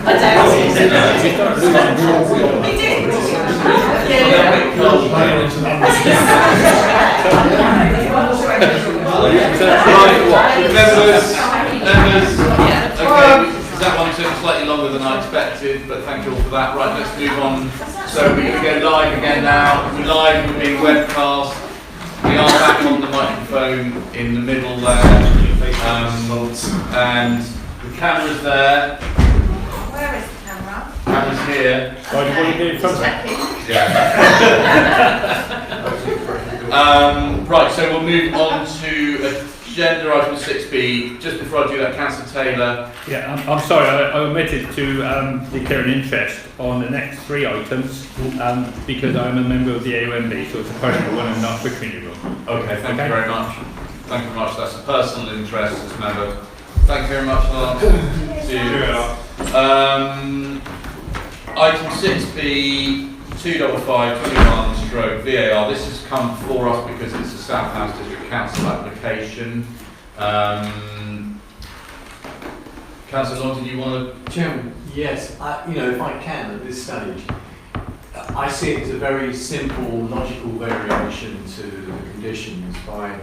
Members, okay, that one took slightly longer than I expected, but thank you all for that. Right, let's move on. So we're going to go live again now. We're live, we're being webcast. We are back on the microphone in the middle there. And the camera's there. Where is the camera? Camera's here. Oh, you want to do it from there? Yeah. Right, so we'll move on to agenda item 6B. Just before I do that, Councillor Taylor. Yeah, I'm sorry, I omitted to declare an interest on the next three items because I'm a member of the AOMB, so it's a personal one and not quick renewal. Okay, thank you very much. Thank you very much. That's a personal interest as a member. Thank you very much, Lance. See you. Item 6B, 25521 VAR. This has come for us because it's a South House District Council application. Councillor Long, did you want to? Chairman, yes. If I can at this stage, I see it as a very simple, logical variation to the conditions by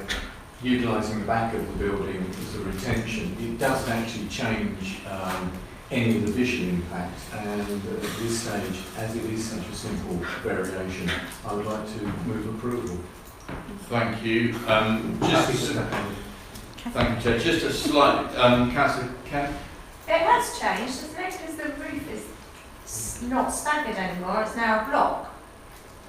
utilising the back of the building as a retention. It doesn't actually change any of the visual impact, and at this stage, as it is such a simple variation, I would like to move approval. Thank you. Thank you, Chair. Just a slight, Councillor Kemp. It has changed, isn't it? Because the roof is not staggered anymore. It's now a block,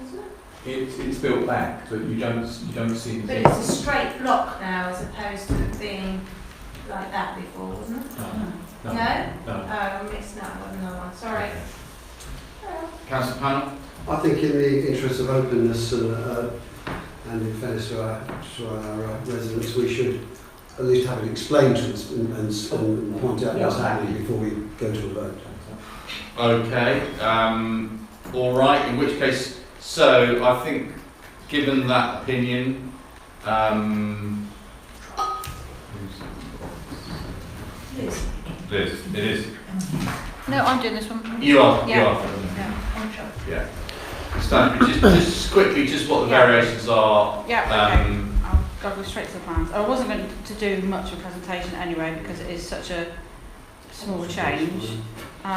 isn't it? It's built back, but you don't see But anything. it's a straight block now, as opposed to it being like that before, wasn't it? No. No? No. Oh, I'm mixing up with another one. Sorry. Councillor Panel. I think in the interest of openness and in fairness to our residents, we should at least have it explained to us and point out what's happening before we go to a vote. Okay. All right. In which case, so I think, given that opinion, Liz, it is. No, I'm doing this one. You are. Yeah. You are. Yeah, I'm sure. Yeah. Stand, just quickly, just what the variations are. Yeah, okay. I'll go straight to the plans. I wasn't going to do much of a presentation anyway because it is such a small change. So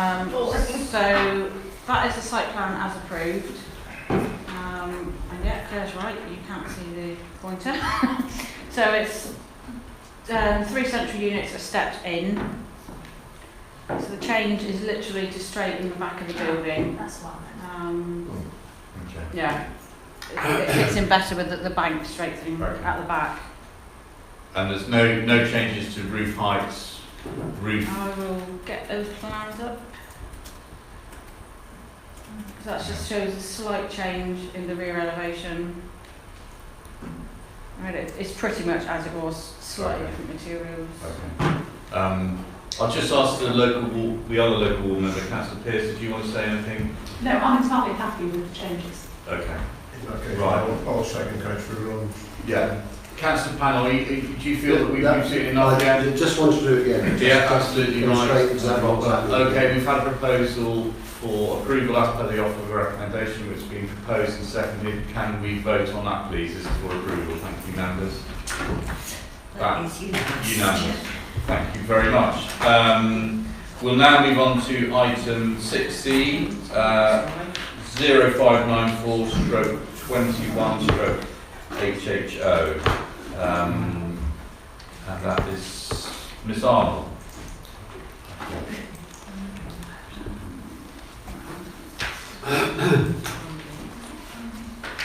that is the site plan as approved. And yeah, Claire's right, you can't see the pointer. So it's 3 central units are stepped in. So the change is literally to straighten the back of the building. That's one. Okay. Yeah, it fits in better with the bank straightening at the back. And there's no changes to roof heights, roof. I will get those plans up. That just shows a slight change in the rear elevation. Right, it's pretty much as it was, slightly different materials. Okay. I'll just ask the other local ward member, Councillor Pearce, did you want to say anything? No, I'm entirely happy with the changes. Okay. Okay, Right. I'll second go through on. Yeah. Councillor Panel, do you feel that we've seen I enough again? just want to do it again. Yeah, absolutely right. Demonstrate exactly what's happening. Okay, we've had a proposal for approval as per the offer of recommendation which has been proposed and seconded. Can we vote on that, please? This is for approval. Thank you, members. That is unanimous. Unanimous. Thank you very much. We'll now move on to item 6C, 0594/21/HHO. And that is Miss Arnold.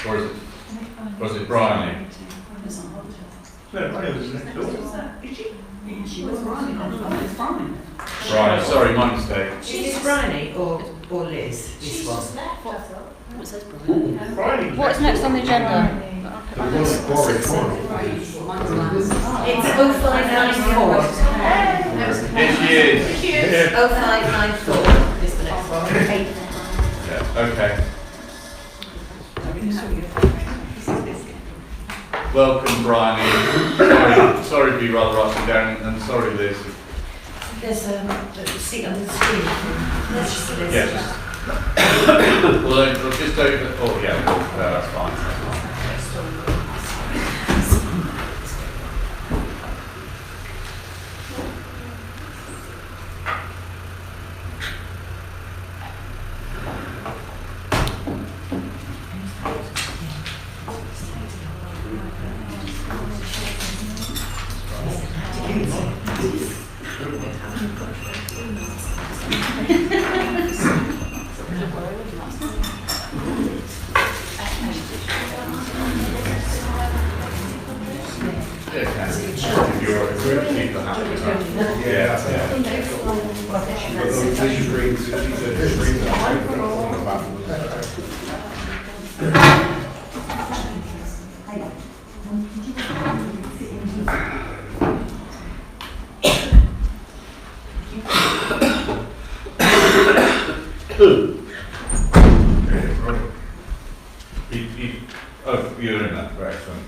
Or is it Bryony? No, I was next door. She was Bryony. It's fine. Bryony, sorry, my mistake. Is it Bryony or Liz? This She's one. just left, I thought. What says Bryony? Friday. What's next on the agenda? It's 0594. Here she is. 0594 is the next one. Yeah, okay. Welcome, Bryony. Sorry to be rather up and down, and sorry, Liz. There's a seat on the screen. Yes. Well, just over. Oh, yeah. That's fine. Oh, you're in that. Right, excellent.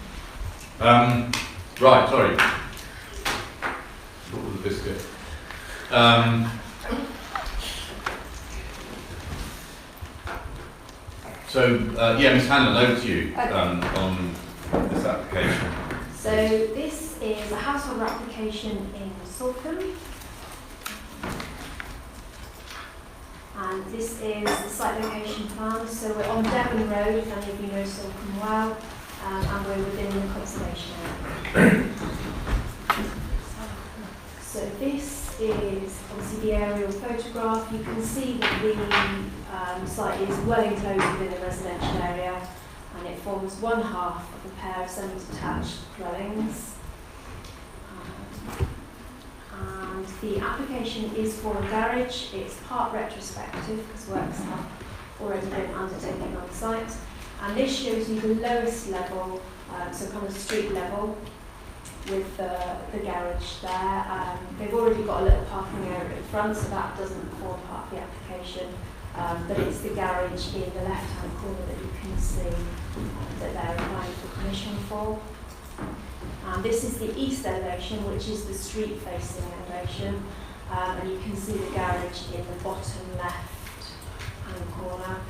Right, sorry. What was the biscuit? Yeah, Ms. Hanlon, over to you on this application. So this is a household application in Saltham. And this is the site location plan. So we're on Devon Road, if any of you know Saltham well, and we're within the conservation area. So this is obviously the aerial photograph. You can see that the site is well enclosed within a residential area, and it forms one half of a pair of semi-detached dwellings. And the application is for a garage. It's part retrospective because works have already been undertaken on site. And this shows you the lowest level, so kind of street level, with the garage there. They've already got a little parking area at the front, so that doesn't form part of the application. But it's the garage in the left-hand corner that you can see that they're applying for permission for. This is the east elevation, which is the street-facing elevation, and you can see the garage in the bottom left-hand corner.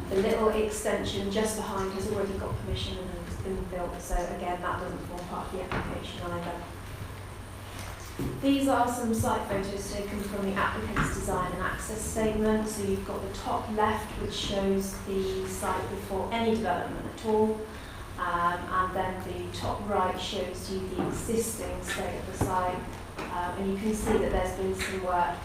The little extension just behind has already got permission and has been built, so again that doesn't form part of the application either. These are some site photos taken from the applicant's design and access statement. So you've got the top left, which shows the site before any development at all. And then the top right shows you the existing state of the site, and you can see that there's been some work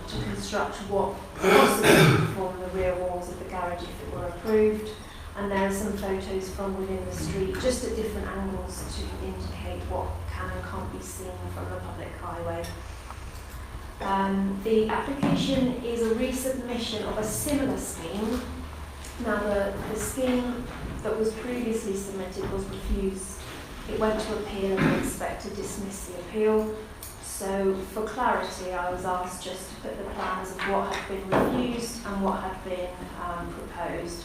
to construct what possibly would form the rear walls of the garage if it were approved. And there are some photos from within the street, just at different angles to indicate what can and can't be seen from the public highway. The application is a resubmission of a similar scheme. Now the scheme that was previously submitted was refused. It went to appeal and the inspector dismissed the appeal. So for clarity, I was asked just to put the plans of what had been refused and what had been proposed.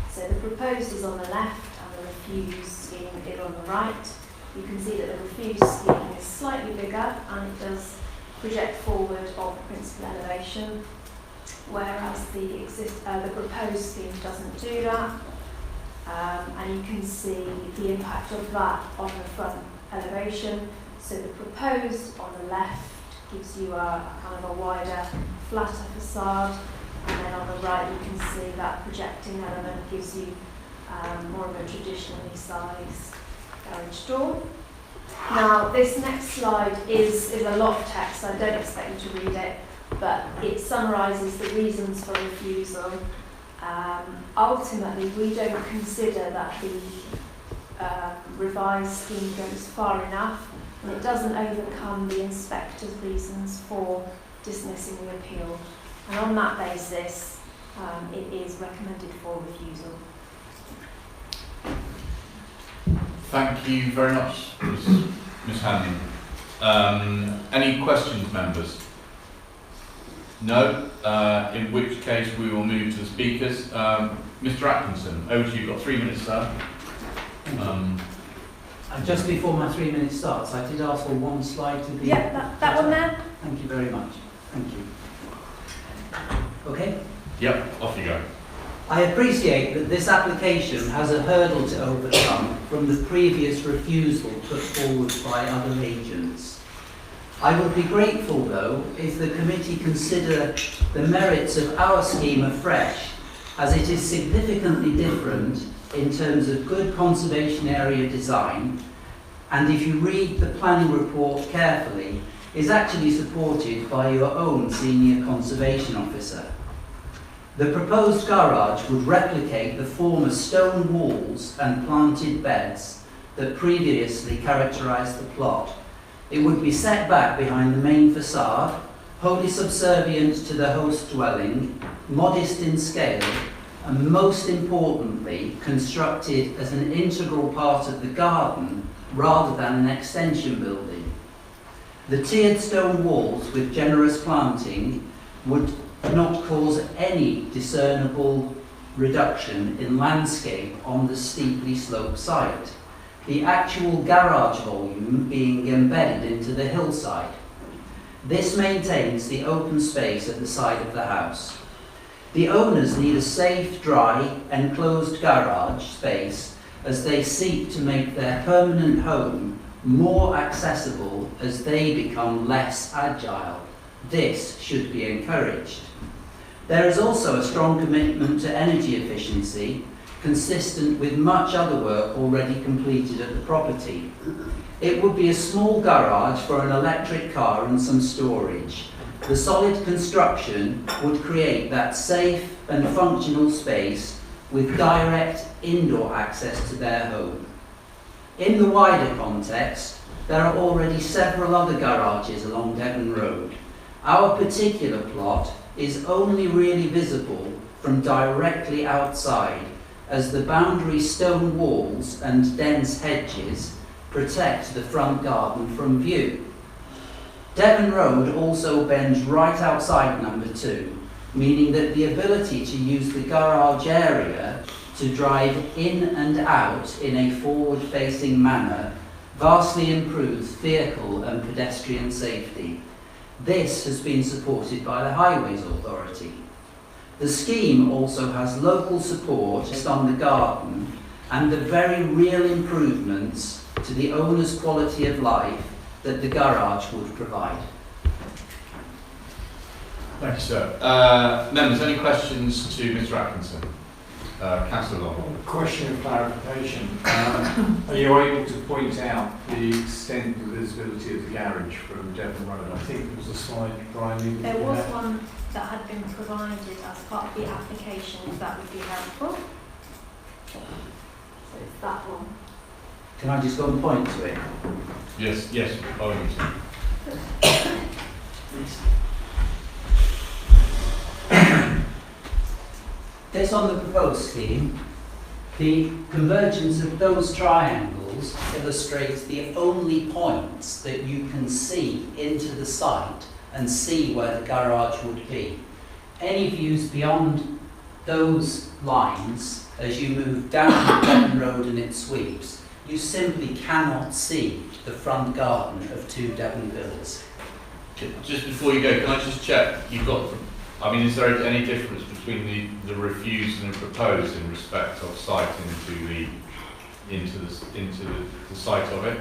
So the proposed is on the left and the refused scheme is on the right. You can see that the refused scheme is slightly bigger and it does project forward of the principal elevation, whereas the proposed scheme doesn't do that. And you can see the impact of that on the front elevation. So the proposed on the left gives you a kind of a wider, flatter facade, and then on the right you can see that projecting element gives you more of a traditionally sized garage door. Now this next slide is a lot of text, I don't expect you to read it, but it summarises the reasons for refusal. Ultimately, we don't consider that the revised scheme goes far enough, and it doesn't overcome the inspector's reasons for dismissing the appeal. And on that basis, it is recommended for refusal. Thank you very much, Ms. Hanlon. Any questions, members? No? In which case we will move to the speakers. Mr. Atkinson, over to you. You've got 3 minutes, sir. And just before my 3 minutes starts, I did ask for one slide to be... Yeah, that one there. Thank you very much. Thank you. Okay? Yep, off you go. I appreciate that this application has a hurdle to overcome from the previous refusal put forward by other agents. I would be grateful, though, if the committee consider the merits of our scheme afresh, as it is significantly different in terms of good conservation area design, and if you read the planning report carefully, is actually supported by your own senior conservation officer. The proposed garage would replicate the former stone walls and planted beds that previously characterised the plot. It would be set back behind the main facade, wholly subservient to the host dwelling, modest in scale, and most importantly, constructed as an integral part of the garden rather than an extension building. The tiered stone walls with generous planting would not cause any discernible reduction in landscape on the steeply sloped site, the actual garage volume being embedded into the hillside. This maintains the open space at the side of the house. The owners need a safe, dry, enclosed garage space as they seek to make their permanent home more accessible as they become less agile. This should be encouraged. There is also a strong commitment to energy efficiency, consistent with much other work already completed at the property. It would be a small garage for an electric car and some storage. The solid construction would create that safe and functional space with direct indoor access to their home. In the wider context, there are already several other garages along Devon Road. Our particular plot is only really visible from directly outside, as the boundary stone walls and dense hedges protect the front garden from view. Devon Road also bends right outside number 2, meaning that the ability to use the garage area to drive in and out in a forward-facing manner vastly improves vehicle and pedestrian safety. This has been supported by the Highways Authority. The scheme also has local support just on the garden and the very real improvements to the owner's quality of life that the garage would provide. Thank you, sir. Members, any questions to Mr. Atkinson? Councillor Long. Question of clarification. Are you able to point out the extent of visibility of the garage from Devon Road? I think there was a slide, Brian. There was one that had been provided as part of the application, if that would be helpful. So it's that one. Can I just go and point to it? Yes, following This on the proposed scheme, the convergence of those triangles illustrates the only points that you can see into the site and see where the garage would be. Any views beyond those lines, as you move down the Devon Road and it sweeps, you simply cannot see the front garden of 2 Devon villas. Just before you go, can I just check, you've got, is there any difference between the refused and the proposed in respect of site into the site of it?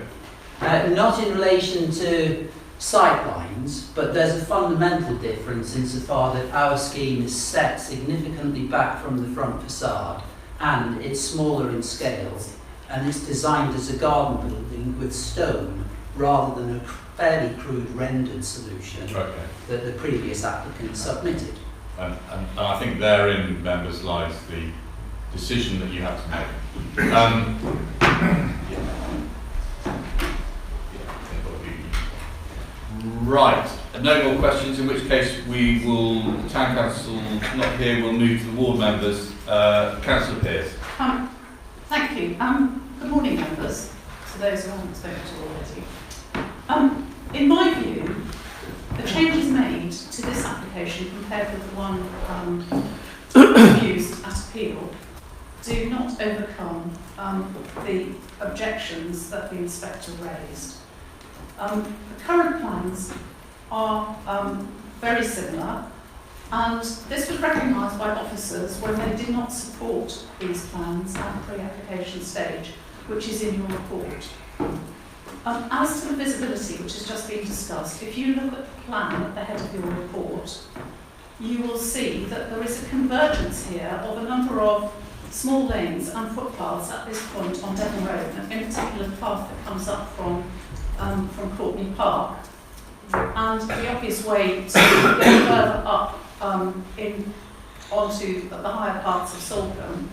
Not in relation to sight lines, but there's a fundamental difference insofar that our scheme is set significantly back from the front facade and it's smaller in scale and it's designed as a garden building with stone rather than a fairly crude rendered solution that the previous applicant submitted. And I think therein, members, lies the decision that you have to make. Right, no more questions, in which case we will, the Town Council not here, we'll move to the ward members. Councillor Pearce. Thank you. Good morning, members, to those who I haven't spoken to already. In my view, the changes made to this application compared with the one used at appeal do not overcome the objections that the inspector raised. The current plans are very similar. And this was recognised by officers when they did not support these plans at pre-application stage, which is in your report. As to the visibility, which has just been discussed, if you look at the plan at the head of your report, you will see that there is a convergence here of a number of small lanes and footpaths at this point on Devon Road, and in particular the path that comes up from Courtney Park. And the obvious way to get further up onto the higher parts of Salcombe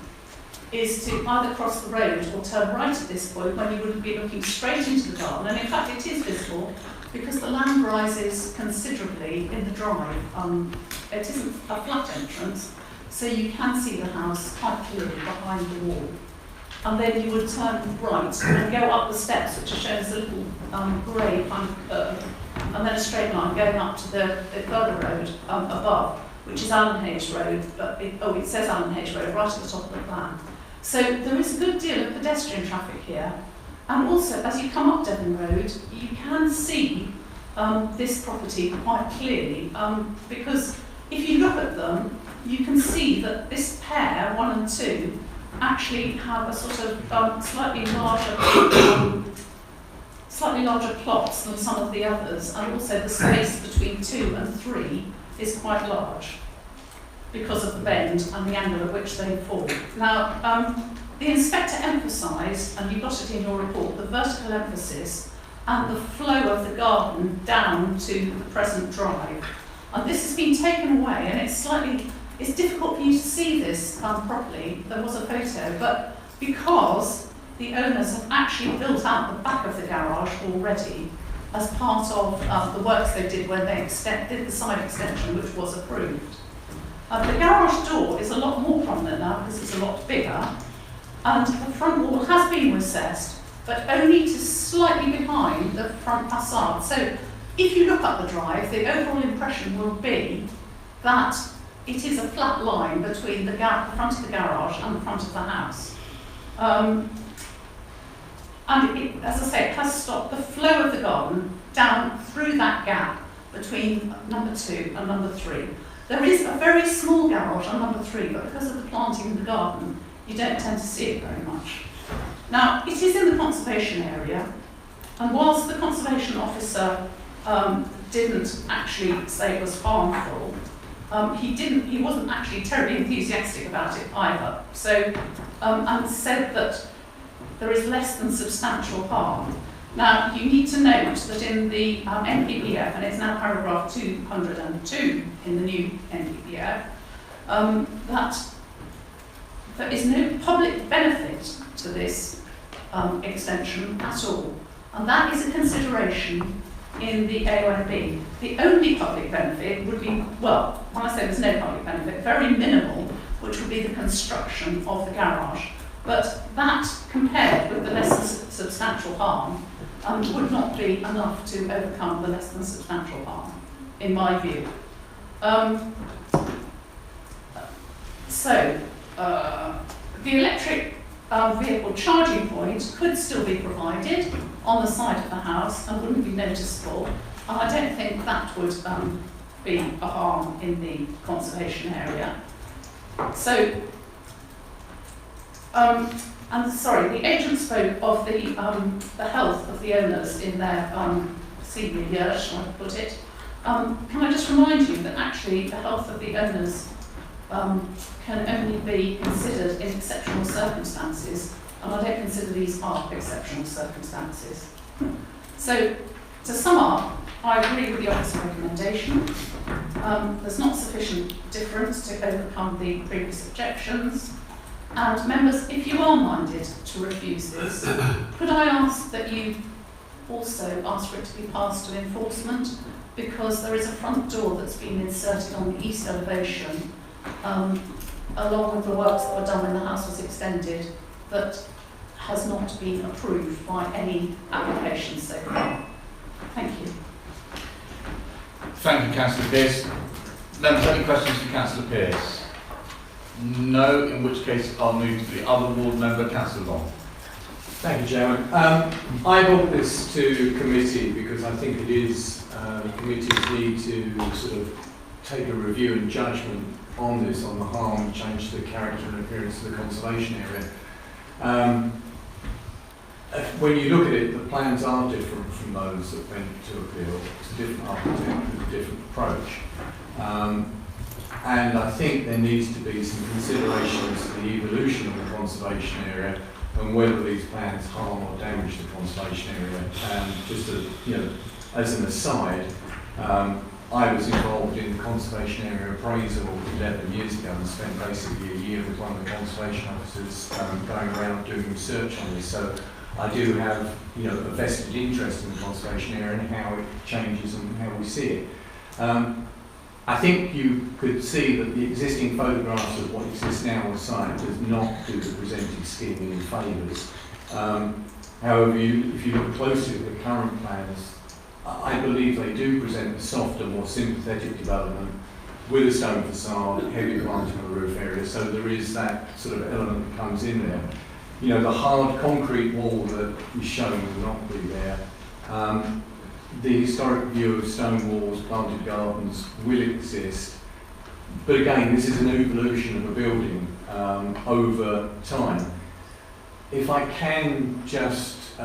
is to either cross the road or turn right at this point when you would be looking straight into the garden. And in fact it is visible because the land rises considerably in the drive. It isn't a flat entrance, so you can see the house quite clearly behind the wall. And then you would turn right and go up the steps, which are shown as a little grey kind of curve, and then a straight line going up to the further road above, which is Allen Hayes Road, but it says Allen Hayes Road right at the top of the plan. So there is a good deal of pedestrian traffic here, and also as you come up Devon Road, you can see this property quite clearly, because if you look at them, you can see that this pair, 1 and 2, actually have a sort of slightly larger plots than some of the others, and also the space between 2 and 3 is quite large because of the bend and the angle at which they fall. Now, the inspector emphasised, and you've got it in your report, the vertical emphasis and the flow of the garden down to the present drive. And this has been taken away, and it's difficult for you to see this properly. There was a photo, but because the owners have actually built out the back of the garage already as part of the works they did when they did the side extension, which was approved. The garage door is a lot more prominent now because it's a lot bigger, and the front wall has been recessed, but only to slightly behind the front facade. So if you look up the drive, the overall impression will be that it is a flat line between the front of the garage and the front of the house. And as I say, it has stopped the flow of the garden down through that gap between number 2 and number 3. There is a very small garage on number 3, but because of the planting in the garden, you don't tend to see it very much. Now, it is in the conservation area, and whilst the conservation officer didn't actually say it was harmful, he wasn't actually terribly enthusiastic about it either. So, and said that there is less than substantial harm. Now, you need to note that in the NPPF, and it's now paragraph 202 in the new NPPF, that there is no public benefit to this extension at all. And that is a consideration in the AONB. The only public benefit would be, well, when I say there's no public benefit, very minimal, which would be the construction of the garage. But that, compared with the less than substantial harm, would not be enough to overcome the less than substantial harm, in my view. The electric vehicle charging point could still be provided on the side of the house and wouldn't be noticeable. And I don't think that would be a harm in the conservation area. So, the agent spoke of the health of the owners in their senior years, shall I put it. Can I just remind you that actually the health of the owners can only be considered in exceptional circumstances, and I don't consider these are exceptional circumstances. So, to sum up, I agree with the officer's recommendation. There's not sufficient difference to overcome the previous objections. And members, if you are minded to refuse this, could I ask that you also ask for it to be passed to enforcement, because there is a front door that's been inserted on the east elevation, along with the works that were done when the house was extended, that has not been approved by any applications so far. Thank you. Thank you, Councillor Pearce. Members, any questions for Councillor Pearce? No, in which case I'll move to the other ward member, Councillor Long. Thank you, Chairman. I brought this to committee because I think it is committees need to sort of take a review and judgment on this, on the harm and change the character and appearance of the conservation area. When you look at it, the plans are different from those that went to appeal. It's a different architect with a different approach. And I think there needs to be some considerations to the evolution of the conservation area and whether these plans harm or damage the conservation area. Just as an aside, I was involved in the conservation area appraisal 11 years ago and spent basically a year with one of the conservation officers going around doing research on this. So I do have a vested interest in the conservation area and how it changes and how we see it. I think you could see that the existing photographs of what exists now on site does not do the presented scheme any favours. However, if you look closely at the current plans, I believe they do present a softer, more sympathetic development with a stone facade, heavy planting on the roof area, so there is that sort of element that comes in there. The hard concrete wall that is shown will not be there. The historic view of stone walls, planted gardens will exist. But again, this is an evolution of a building over time. If I can just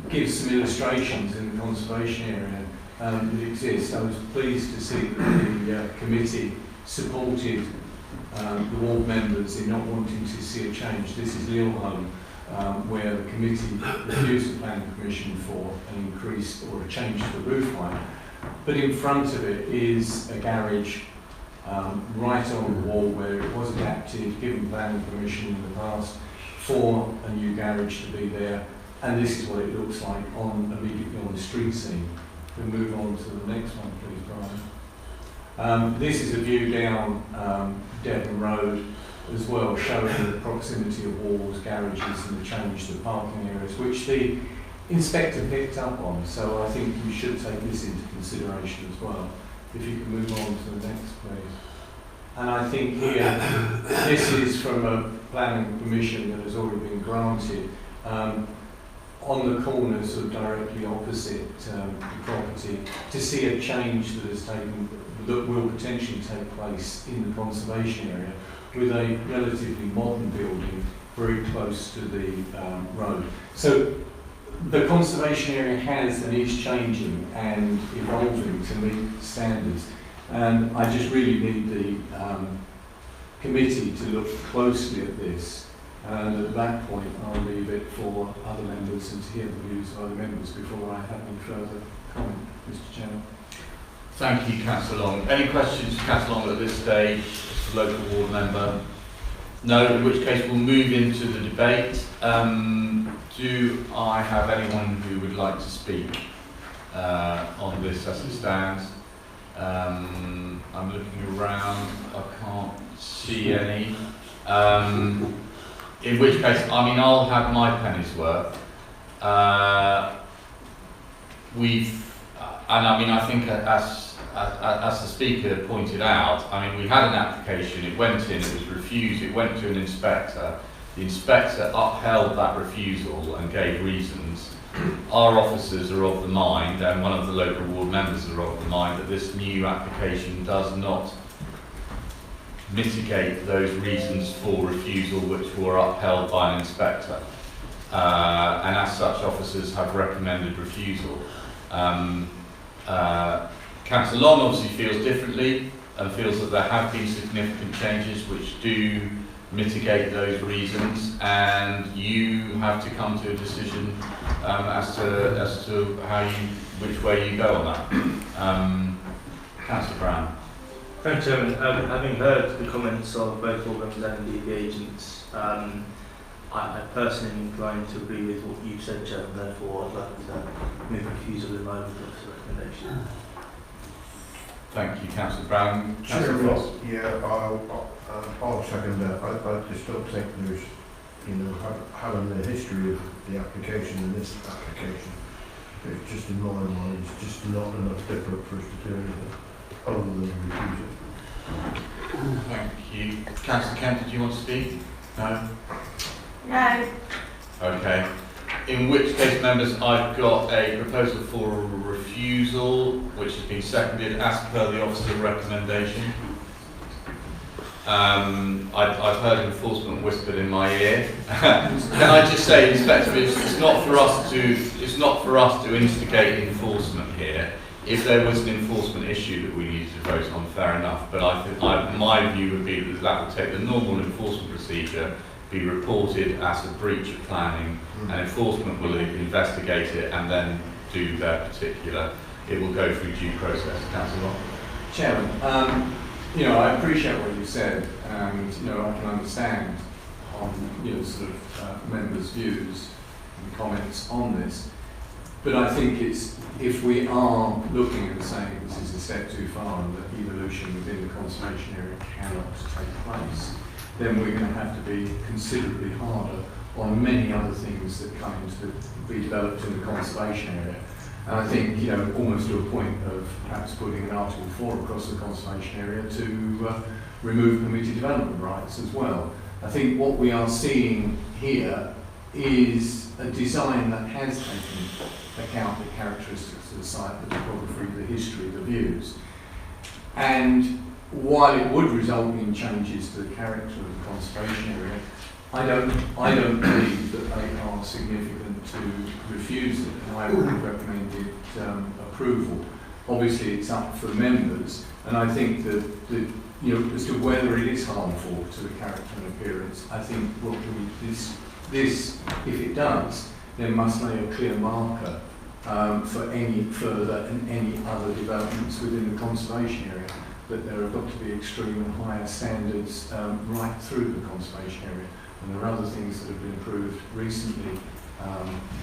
give some illustrations in the conservation area that exist, I was pleased to see that the committee supported the ward members in not wanting to see a change. This is Lilholm, where the committee refused the planning permission for an increase or a change to the roof height. But in front of it is a garage right on the wall where it was adapted, given planning permission in the past for a new garage to be there. And this is what it looks like immediately on the street scene. We'll move on to the next one, please, Brian. This is a view down Devon Road as well, showing the proximity of walls, garages and the change to parking areas, which the inspector picked up on. So I think you should take this into consideration as well. If you can move on to the next, please. And I think here, this is from a planning permission that has already been granted. On the corners of directly opposite the property, to see a change that will potentially take place in the conservation area with a relatively modern building very close to the road. So the conservation area has and is changing and evolving to meet standards. And I just really need the committee to look closely at this. And at that point, I'll leave it for other members and to hear the views of other members before I have any further comment, Mr. Chairman. Thank you, Councillor Long. Any questions for Councillor Long at this stage, as a local ward member? No, in which case we'll move into the debate. Do I have anyone who would like to speak on this as it stands? I'm looking around, I can't see any. In which case, I'll have my penny's worth. I think as the speaker pointed out, we had an application, it went in, it was refused, it went to an inspector. The inspector upheld that refusal and gave reasons. Our officers are of the mind, and one of the local ward members are of the mind, that this new application does not mitigate those reasons for refusal which were upheld by an inspector. And as such, officers have recommended refusal. Councillor Long obviously feels differently and feels that there have been significant changes which do mitigate those reasons, and you have to come to a decision as to which way you go on that. Councillor Brown. Thanks, Chairman. Having heard the comments of both board members and the agents, I personally am inclined to agree with what you said, Chairman. Therefore, I'd like to move refusal in line with the recommendation. Thank you, Councillor Brown. Councillor Frost. Yeah, I'll second that. I just don't think there's, having the history of the application and this application, it's just in my mind, it's just not enough different for us to do anything other than refuse it. Thank you. Councillor Kent, did you want to speak? No? No. Okay. In which case, members, I've got a proposal for a refusal, which has been seconded as per the officer's recommendation. I've heard enforcement whispered in my ear. Can I just say, Inspector, it's not for us to instigate enforcement here. If there was an enforcement issue that we needed to vote on, fair enough. But I think my view would be that would take the normal enforcement procedure, be reported as a breach of planning, and enforcement will investigate it and then do their particular. It will go through due process. Councillor. Chairman, you know, I appreciate what you said, and you know, I can understand on sort of members' views and comments on this. But I think it's, if we are looking at saying this is a step too far and that evolution within the conservation area cannot take place, then we're going to have to be considerably harder on many other things that come to be developed in the conservation area. And I think, you know, almost to a point of perhaps putting an Article 4 across the conservation area to remove community development rights as well. I think what we are seeing here is a design that has taken account the characteristics of the site, the topography, the history, the views. And while it would result in changes to the character of the conservation area, I don't believe that they are significant to refuse it, and I would have recommended approval. Obviously, it's up for members, and I think that you know, as to whether it is harmful to the character and appearance, I think what this, if it does, then must lay a clear marker for any further and any other developments within the conservation area. That there have got to be extreme and higher standards right through the conservation area. And there are other things that have been approved recently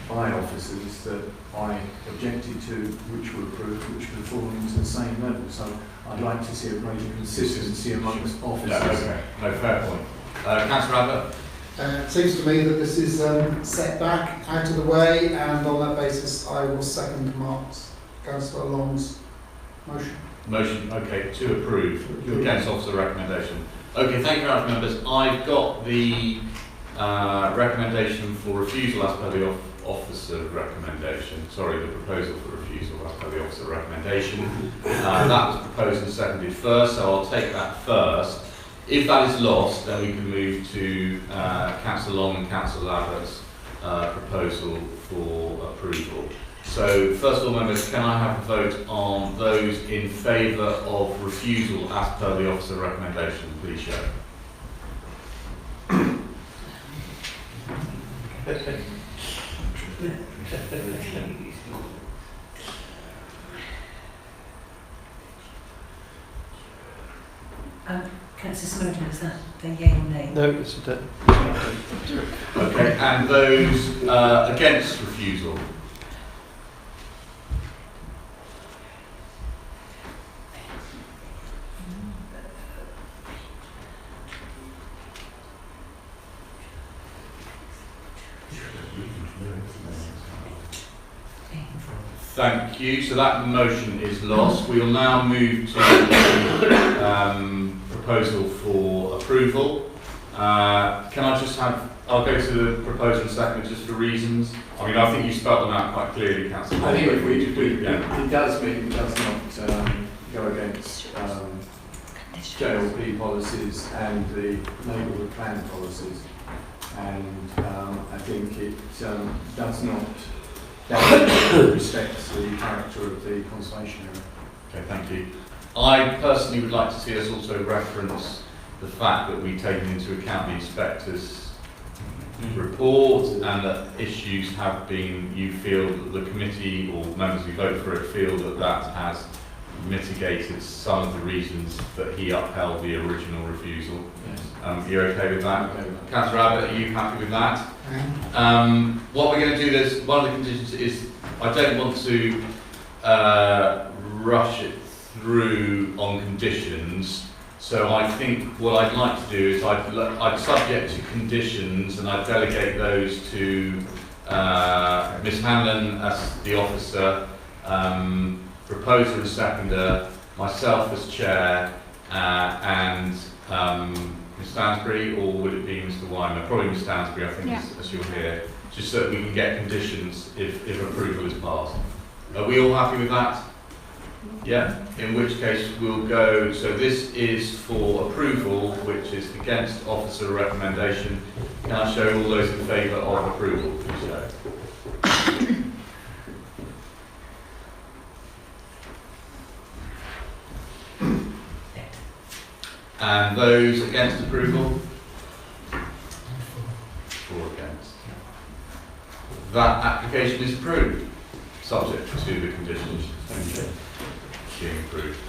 by officers that I objected to, which were approved, which would fall into the same level. So I'd like to see a greater consistency amongst officers. Yeah, okay. No, fair point. Councillor Abbott? It seems to me that this is set back, out of the way, and on that basis I will second Councillor Long's motion. Motion, okay, to approve. You're against officer recommendation. Okay, thank you very much, members. I've got the recommendation for refusal as per the officer recommendation. Sorry, the proposal for refusal as per the officer recommendation. That was proposed and seconded first, so I'll take that first. If that is lost, then we can move to Councillor Long and Councillor Abbott's proposal for approval. So, first of all, members, can I have a vote on those in favour of refusal as per the officer recommendation? Please show. Councillor Snowden, is that the yea or nay? No, it's a Okay, and those against refusal? Thank you. So that motion is lost. We will now move to the proposal for approval. Can I just have, I'll go to the proposal in a second just for reasons. I mean, I think you spelled them out quite clearly, Councillor. I think if it does not go against JLP policies and the neighbourhood plan policies. And I think it does not respect the character of the conservation area. Okay, thank you. I personally would like to see us also reference the fact that we've taken into account the inspector's report and that issues have been, you feel that the committee or members who vote for it feel that that has mitigated some of the reasons that he upheld the original refusal. Yes. You're okay with that? Okay with that. Councillor Abbott, are you happy with that? What we're going to do is, one of the conditions is, I don't want to rush it through on conditions, so I think what I'd like to do is I'd subject to conditions and I'd delegate those to Ms Hanlon as the officer, proposer and seconder, myself as chair, and Ms Stansbury, or would it be Mr Wyman? Probably Ms Stansbury, I think, Yeah. as you're here, just so that we can get conditions if approval is passed. Are we all happy with that? Yeah, in which case we'll go, so this is for approval, which is against officer recommendation. Can I show all those in favour of approval, please show. And those against approval? 4 against. That application is approved, subject to the conditions being approved.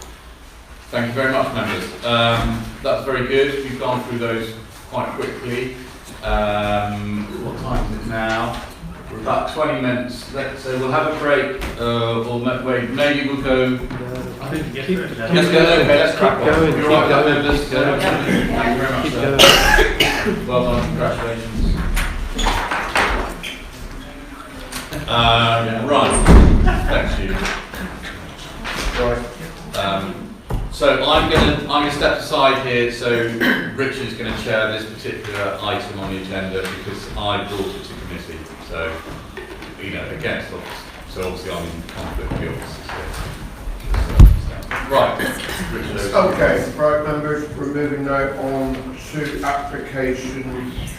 Thank you very much, members. That's very good. We've gone through those quite quickly. What time is it now? We're about 20 minutes. So we'll have a break, or maybe we'll go. Let's Let's go. Okay, let's crack on. You're all right, members. Go. Thank you very much, sir. Well done. Congratulations. Right. Thank you. Right. So I'm gonna step aside here. So Richard's going to chair this particular item on the agenda because I brought it to committee. So against office. So obviously I'm in conflict with the officers here. Right. Richard. Okay, right members, we're moving now on to application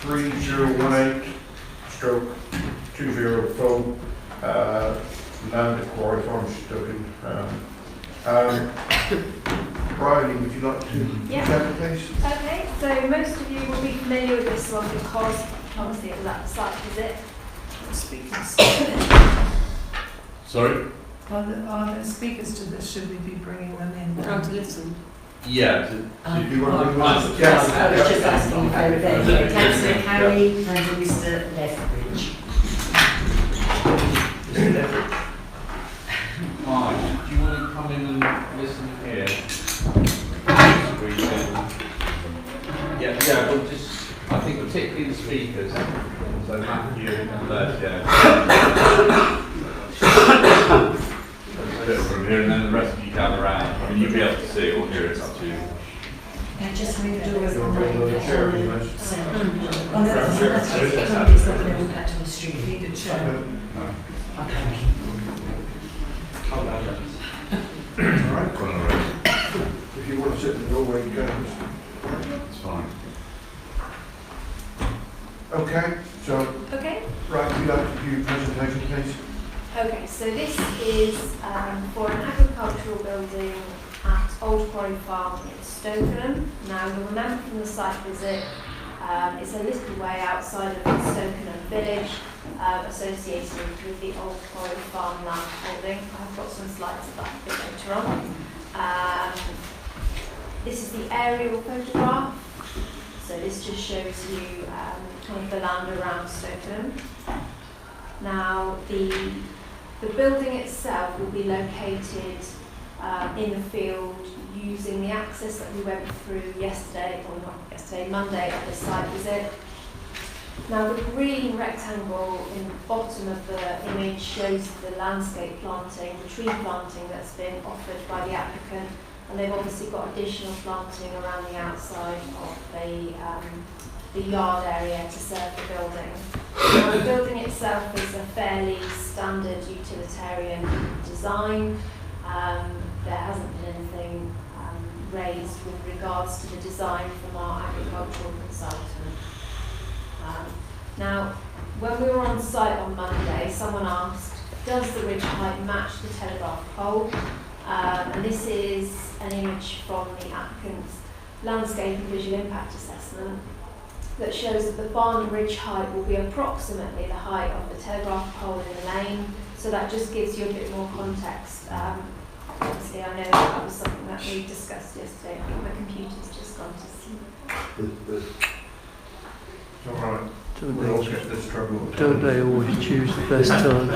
3018/20 land at Quarry Farm, Stoken. Briley, would you like to present, please? Okay, so most of you will be familiar with this one because obviously it was at the site visit. Speakers. Sorry? Are there speakers to this? Should we be bringing them in? Time to listen. Yeah. If you want to Yes, I was just asking if they were there. Councillor Harry and Mr. Lethbridge. Fine. Do you want to come in and listen here? Yeah, we'll just, I think particularly the speakers, so Matthew and Les, from here and then the rest of you gather around. I mean, you'll be able to see it or hear it, it's up to you. And just move the doors on the chair, the please. it's not going to impact on the street. You need a chair. Okay. All right. If you want to sit in the doorway, you can. It's fine. Okay, so, Okay. right, would you like to do your presentation, please? Okay, so this is for an agricultural building at Old Quarry Farm in Stokenham. Now you'll remember from the site visit, it's a little way outside of Stokenham village, associated with the Old Quarry Farm land holding. I've got some slides of that a bit later on. This is the aerial photograph. So this just shows you kind of the land around Stokenham. Now the building itself will be located in the field using the access that we went through yesterday, or not yesterday, Monday at the site visit. Now the green rectangle in the bottom of the image shows the landscape planting, the tree planting that's been offered by the applicant, and they've obviously got additional planting around the outside of the yard area to serve the building. Now, the building itself is a fairly standard utilitarian design. There hasn't been anything raised with regards to the design from our agricultural consultant. Now, when we were on site on Monday, someone asked, does the ridge height match the telegraph pole? And this is an image from the applicant's landscape and visual impact assessment that shows that the barn ridge height will be approximately the height of the telegraph pole in the lane. So that just gives you a bit more context. Obviously, I know that was something that we discussed yesterday. I think my computer's just gone to sleep. It's all right. We all get this trouble. Don't they always choose the best time?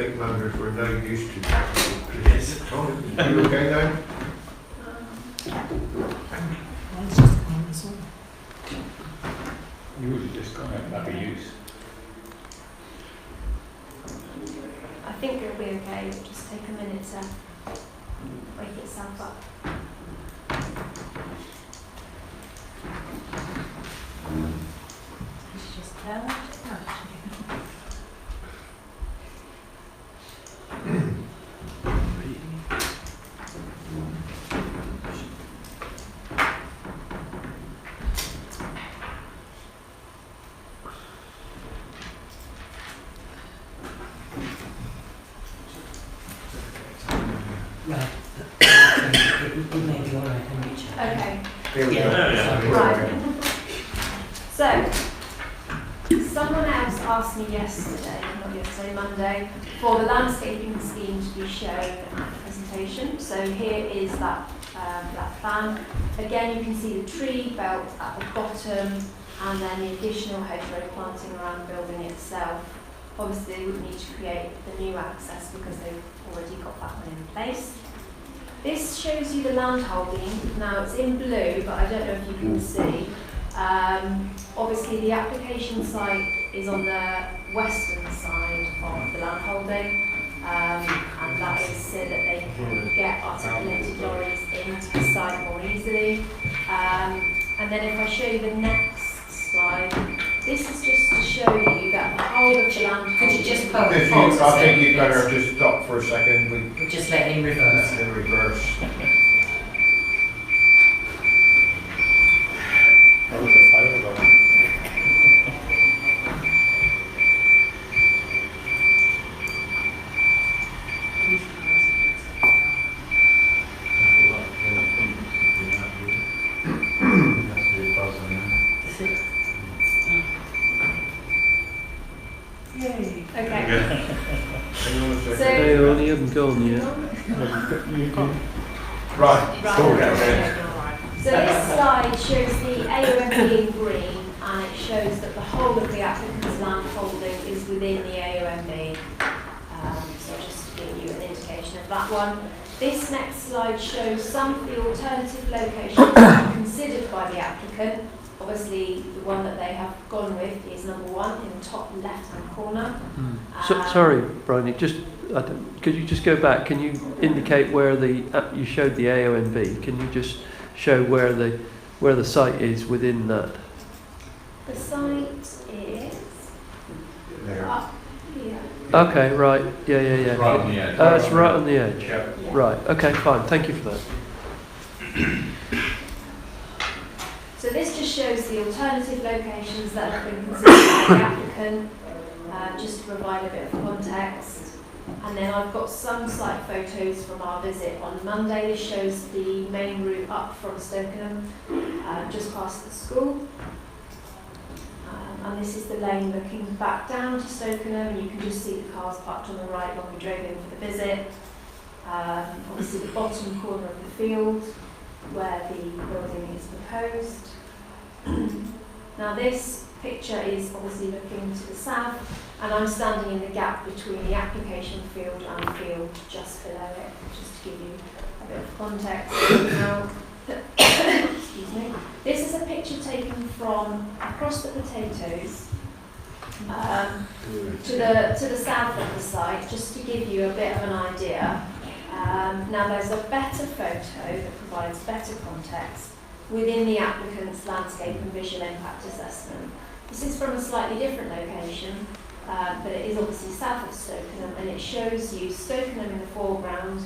think members were no use to technical criticism. Tom, are you okay now? Usually just kind of have a use. I think it'll be okay. It'll just take a minute to wake itself up. It's just there. Right. It may be all right, can we chat? Okay. Here we go. Right. So, someone else asked me yesterday, not yesterday, Monday, for the landscaping scheme to be shown at the presentation. So here is that plan. Again, you can see the tree belt at the bottom, and then the additional hedgerow planting around the building itself. Obviously, they would need to create the new access because they've already got that one in place. This shows you the land holding. Now it's in blue, but I don't know if you can see. Obviously, the application site is on the western side of the land holding, and that is so that they can get articulated lorries into the site more easily. And then if I show you the next slide, this is just to show you that the whole of the land. Could you just put If you, I think you better just stop for a second. We'll just let him reverse. In reverse. That was a fire alarm. Okay. So, They only haven't gone yet. Right. Right. So this slide shows the AOMB in green, and it shows that the whole of the applicant's land holding is within the AOMB. So just to give you an indication of that one. This next slide shows some of the alternative locations considered by the applicant. Obviously, the one that they have gone with is number one in the top left-hand corner. Sorry, Bryony, could you just go back? Can you indicate where you showed the AONB? Can you just show where the site is within that? The site is There. up here. Okay, right. Yeah. Right on the edge. It's right on the edge. Yeah. Right. Okay, fine. Thank you for that. So this just shows the alternative locations that have been considered by the applicant, just to provide a bit of context. And then I've got some site photos from our visit on Monday. This shows the main route up from Stokenham, just past the school. And this is the lane looking back down to Stokenham, and you can just see the cars parked on the right when we drove in for the visit. Obviously the bottom corner of the field, where the building is proposed. Now this picture is obviously looking to the south, and I'm standing in the gap between the application field and the field just below it, just to give you a bit of context. Now, excuse me. This is a picture taken from across the potatoes to the south of the site, just to give you a bit of an idea. Now there's a better photo that provides better context within the applicant's landscape and visual impact assessment. This is from a slightly different location, but it is obviously south of Stokenham, and it shows you Stokenham in the foreground,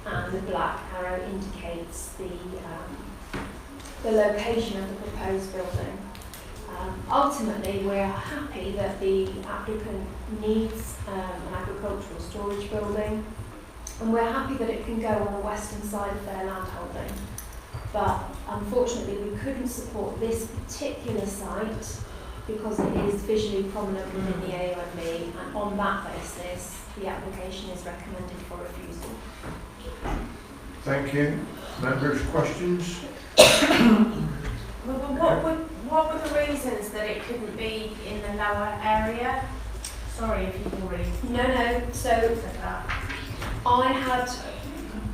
and the black arrow indicates the location of the proposed building. Ultimately, we're happy that the applicant needs an agricultural storage building, and we're happy that it can go on the western side of their land holding. But unfortunately, we couldn't support this particular site because it is visually prominent within the AOMB, and on that basis, the application is recommended for refusal. Thank you. Members, questions? What were the reasons that it couldn't be in the lower area? Sorry if you've already No, so said that. I had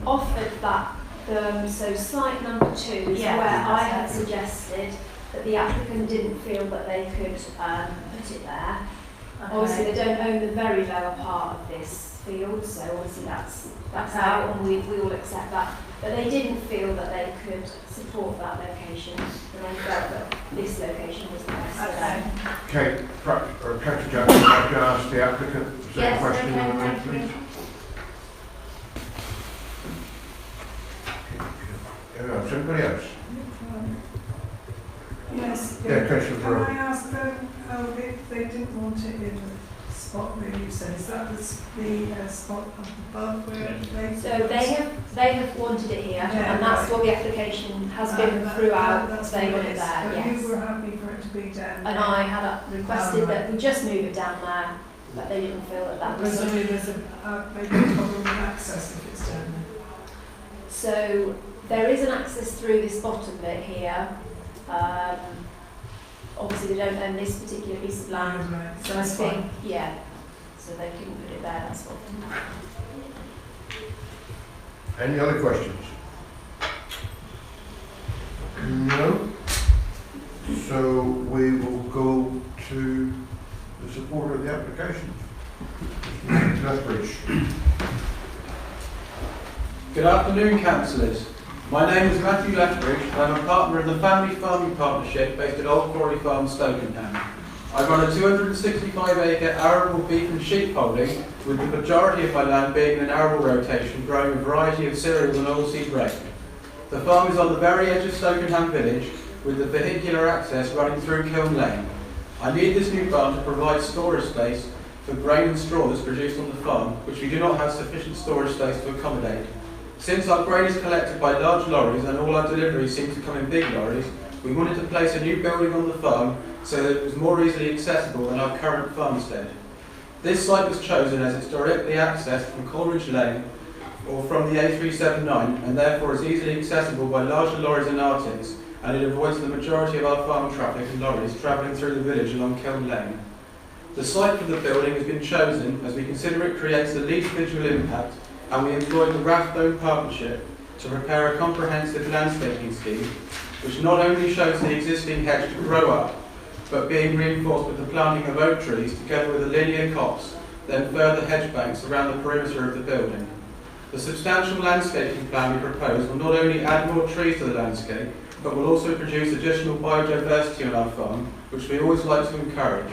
offered that, so site number 2 is Yeah, where I that's had it. suggested that the applicant didn't feel that they could put it there. Obviously, they don't own the very lower part of this field, so obviously that's Okay. out, and we will accept that. But they didn't feel that they could support that location, and they felt that this location was the best for them. Okay, Councillor Jackson, I can ask the applicant the same Yes, question, okay, please. thank you. Somebody else? Yes. Yeah, Councillor Can I Farrell. ask them if they didn't want it in the spot where you said, is that the spot up above where they? So they have wanted it here, Yeah, and that's right. what the application has been throughout. That's They want it nice. there, But yes. you were happy for it to be down And I had requested that we just move it down there, but they didn't feel that that was. There's maybe a problem with access if it's down there. So there is an access through this bottom bit here. Obviously they don't own this particular piece of land, Right, so I think, yeah, so they couldn't put it there, that's what. Any other questions? No? So we will go to the supporter of the application. Mr. Lethbridge. Good afternoon, councillors. My name is Matthew Lethbridge and I'm a partner in the Family Farming Partnership based at Old Quarry Farm, Stokenham. I run a 265-acre arable beef and sheep holding, with the majority of my land being in an arable rotation, growing a variety of cereals and oilseed rape. The farm is on the very edge of Stokenham village, with the vehicular access running through Kiln Lane. I need this new barn to provide storage space for grain and straw that's produced on the farm, which we do not have sufficient storage space to accommodate. Since our grain is collected by large lorries and all our deliveries seem to come in big lorries, we wanted to place a new building on the farm so that it was more easily accessible than our current farmstead. This site was chosen as it's directly accessed from Coleridge Lane or from the A379 and therefore is easily accessible by larger lorries and artics, and it avoids the majority of our farm traffic and lorries travelling through the village along Kiln Lane. The site for the building has been chosen as we consider it creates the least visual impact, and we employed the Rathbone Partnership to prepare a comprehensive landscaping scheme which not only shows the existing hedge to grow up, but being reinforced with the planting of oak trees together with a linear copse, then further hedge banks around the perimeter of the building. The substantial landscaping plan we propose will not only add more trees to the landscape, but will also produce additional biodiversity on our farm, which we always like to encourage.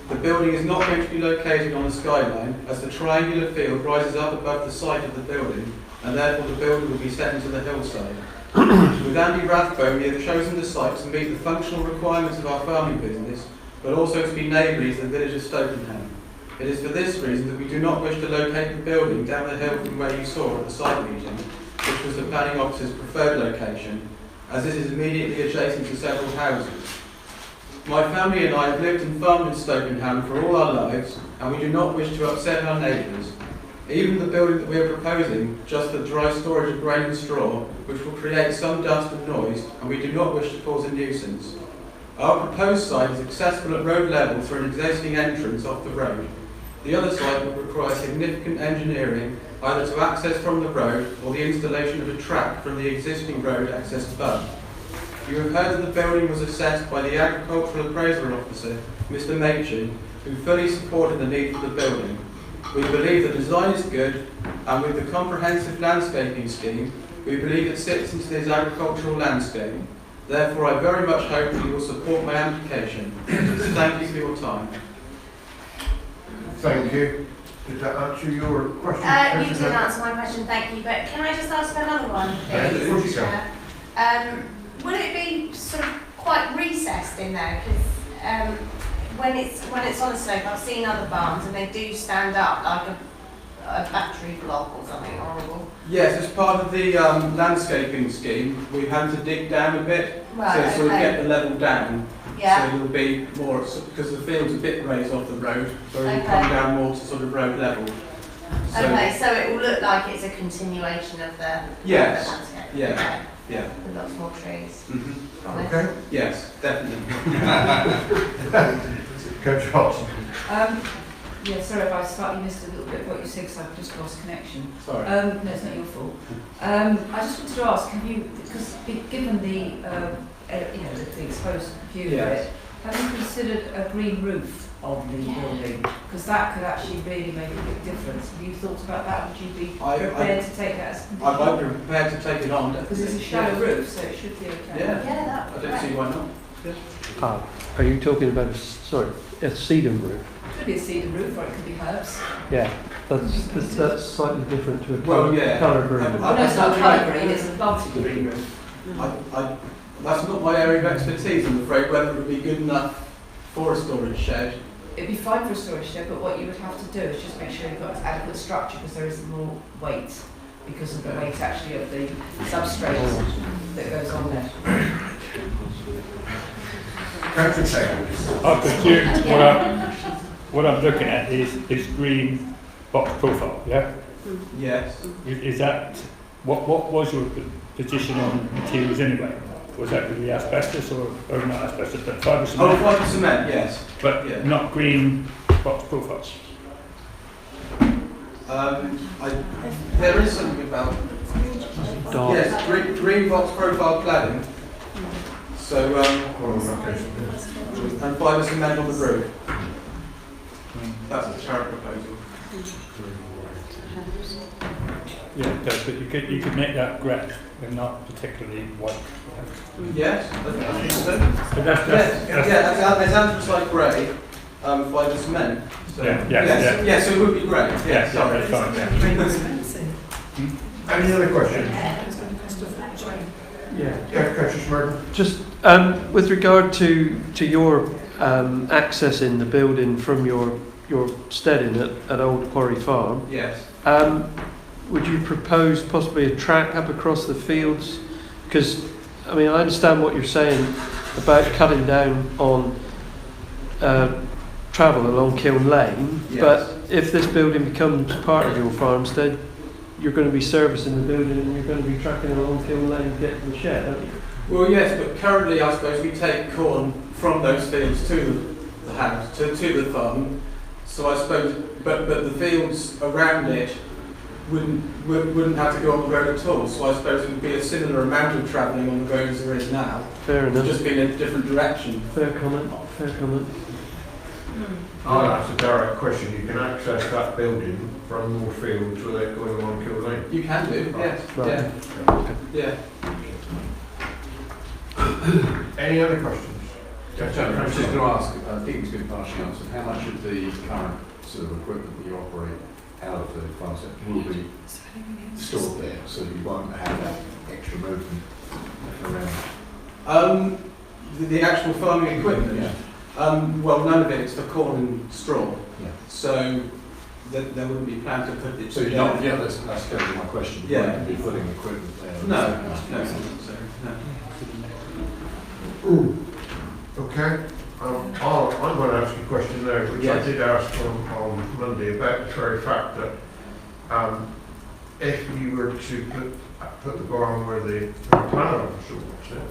The building is not going to be located on the skyline, as the triangular field rises up above the site of the building, and therefore the building will be set into the hillside. With Andy Rathbone, we have chosen the site to meet the functional requirements of our farming business, but also to be neighbourly to the village of Stokenham. It is for this reason that we do not wish to locate the building down the hill from where you saw at the site meeting, which was the planning officer's preferred location, as this is immediately adjacent to several houses. My family and I have lived and farmed in Stokenham for all our lives, and we do not wish to upset our neighbours. Even the building that we are proposing, just for dry storage of grain and straw, which will create some dust and noise, and we do not wish to cause a nuisance. Our proposed site is accessible at road level through an existing entrance off the road. The other site would require significant engineering, either to access from the road or the installation of a track from the existing road access above. You have heard that the building was assessed by the Agricultural Appraiser Officer, Mr. Machin, who fully supported the need for the building. We believe the design is good, and with the comprehensive landscaping scheme, we believe it sits into this agricultural landscape. Therefore, I very much hope that you will support my application. Thank you for your time. Thank you. Did that answer your question? You did answer my question, thank you, but can I just ask another one, please? Chair? Will it be sort of quite recessed in there? Because when it's on a slope, I've seen other barns and they do stand up like a battery block or something horrible. Yes, as part of the landscaping scheme, we've had to dig down a bit Right, to sort of get the level down. Yeah. So there'll be more, because the field's a bit raised off the road, so it'll Okay. come down more to sort of road level. So, Okay, so it will look like it's a continuation of the Yes. of the landscape. Yeah. Okay. Yeah. With lots more trees. Mm-hmm. Okay. Yes, definitely. Coach Hudson. Yeah, sorry if I slightly missed a little bit of what you said because I've just lost connection. Sorry. No, it's not your fault. I just wanted to ask, have you, because given the, the exposed view of Yes. it, have you considered a green roof on the building? Because that could actually really make a big difference. Have you thought about that? Would you be prepared to take that as a condition? I might be prepared to take it on. Because it's a shallow roof, so it should be okay. Yeah. Yeah, that I would be don't see great. why not. Yeah. Are you talking about a sedum roof? It could be a cedar roof or it could be herbs. Yeah, that's slightly different to a Well, yeah. colour green. Oh, no, it's not colour green, it's a planted green roof. That's not my area of expertise, I'm afraid, whether it would be good enough for a storage shed. It'd be fine for a storage shed, but what you would have to do is just make sure you've got adequate structure because there is more weight because of the weight actually of the substrate that goes on there. I presume what I'm looking at is green box profile, yeah? Yes. Is that, what was your position on materials anyway? Was that with the asbestos or not asbestos, but fibre cement? Oh, fibre cement, yes. But Yeah. not green box profiles? There is something about, Dark. yes, green box profile cladding. So, and fibre cement on the roof. That's a terrible proposal. Yeah, it does, but you could make that grey and not particularly white. Yes, I think so. But that's There's anthracite grey, fibre cement. So, Yeah, yes, so it would be grey. yeah, Yes, sorry. that's fine, yeah. Any other questions? Yeah. Councillor Smurden? Just with regard to your accessing the building from your steading at Old Quarry Farm, Yes. would you propose possibly a track up across the fields? Because, I mean, I understand what you're saying about cutting down on travel along Kiln Lane, Yes. but if this building becomes part of your farmstead, you're going to be servicing the building and you're going to be tracking along Kiln Lane to get to the shed, aren't you? Well, yes, but currently I suppose we take corn from those fields to the house, to the farm. So I suppose, but the fields around it wouldn't have to go on the road at all. So I suppose it would be a similar amount of travelling on the road as there is now. Fair enough. Just be in a different direction. Fair comment. Fair comment. Oh, that's a direct question. You can access that building from more fields without going along Kill Lane. You can do, yes. Right. Yeah. Any other questions? I was just going to ask, I think it's been partially answered, how much of the current sort of equipment that you operate out of the farm sector will be stored there, so you won't have that extra movement around? The actual farming equipment. Yeah. Well, none of it is for corn and straw. Yeah. So there wouldn't be planned to put it. So you're not, yeah, that's going to be my question. You Yeah. won't be putting equipment there. No, so no. Okay. I'm going to ask you a question now, which Yes. I did ask on Monday about the very fact that if you were to put the barn where the planning officer wants it,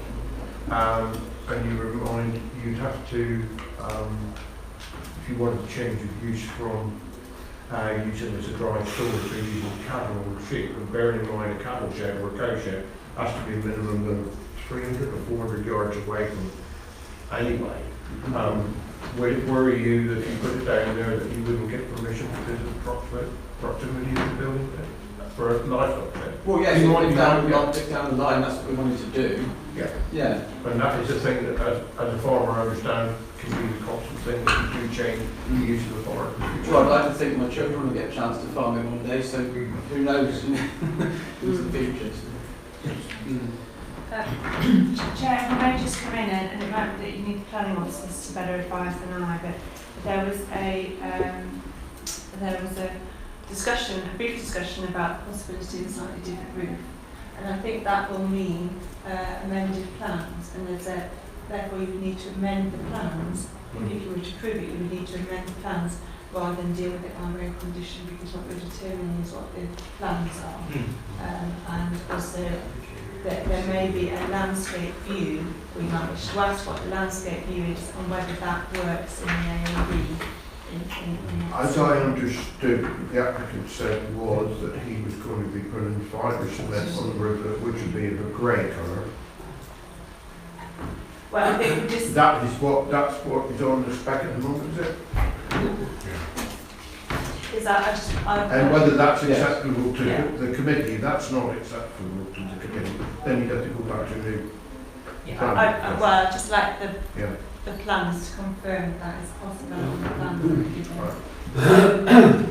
and you were going, you'd have to, if you wanted to change the use from using it as a dry storage to using cattle or sheep, and bearing in mind a cattle shed or a cow shed has to be a minimum of 300 or 400 yards away from it anyway. Would it worry you that if you put it down there that you wouldn't get permission because of the proximity of the building for a livestock shed? Well, yes, if down the line, that's what we wanted to do. Yeah. Yeah. And that is the thing that, as a farmer, I understand can be the constant thing that you do change the use of the farm. Well, I'd like to think my children will get a chance to farm it one day, so who knows in the future. Chair, if I may just come in and it might be that you need the planning officers to better advise than I, but there was a discussion, a brief discussion about the possibility of a slightly different roof, and I think that will mean amended plans, and therefore you would need to amend the plans. If you were to prove it, you would need to amend the plans rather than deal with it on road condition, because what we're determining is what the plans are, and also there may be a landscape view. We might wish to ask what the landscape view is and whether that works in the AOB As I understood, the applicant said was that he was going to be putting fibre cement on the roof, which would be of a grey colour. Well, I think we just, That's what is on the spec at the moment, is it? is that, And whether that's acceptable to the committee, if that's not acceptable to the committee, then you'd have to go back to the plan. well, I'd just like Yeah. the plans to confirm that is possible on the plans. Right.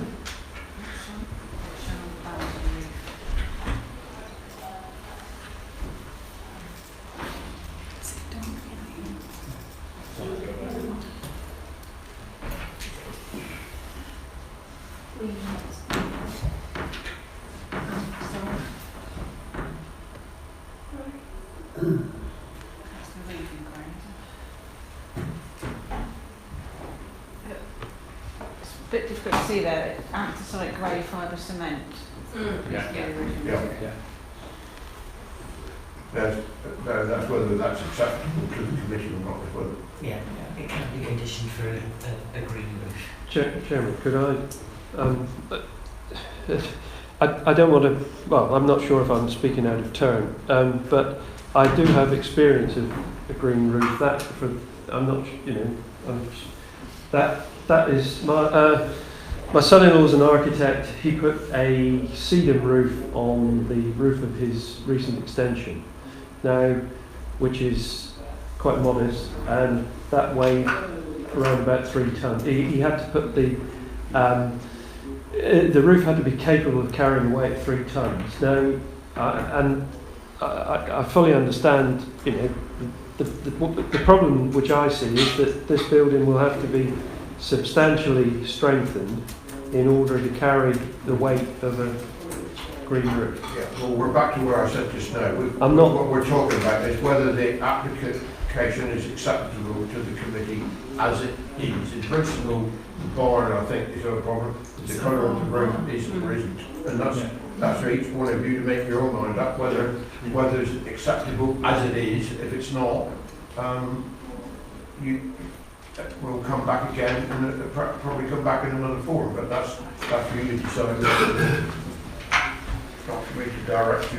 It's a bit difficult to see there, anthracite grey fibre cement. Yeah. That's whether that's acceptable to the committee or not. Whether. Yeah, it can be conditioned for a green roof. Chairman, could I don't want to, well, I'm not sure if I'm speaking out of turn, but I do have experience of a green roof. I'm not, that is, my son-in-law's an architect. He put a sedum roof on the roof of his recent extension, now, which is quite modest, and that weighed around about 3 tons. He had to put the roof had to be capable of carrying a weight of 3 tons. Now, I fully understand, the problem which I see is that this building will have to be substantially strengthened in order to carry the weight of a green roof. Yeah, well, we're back to where I said just now. What we're talking about is whether the application is acceptable to the committee as it is. In principle, the barn, I think, is no problem. The colour of the roof is or isn't. And that's for each one of you to make your own mind up whether it's acceptable as it is. If it's not, we'll come back again and probably come back in another form. But that's for you to decide. Not for me to direct you.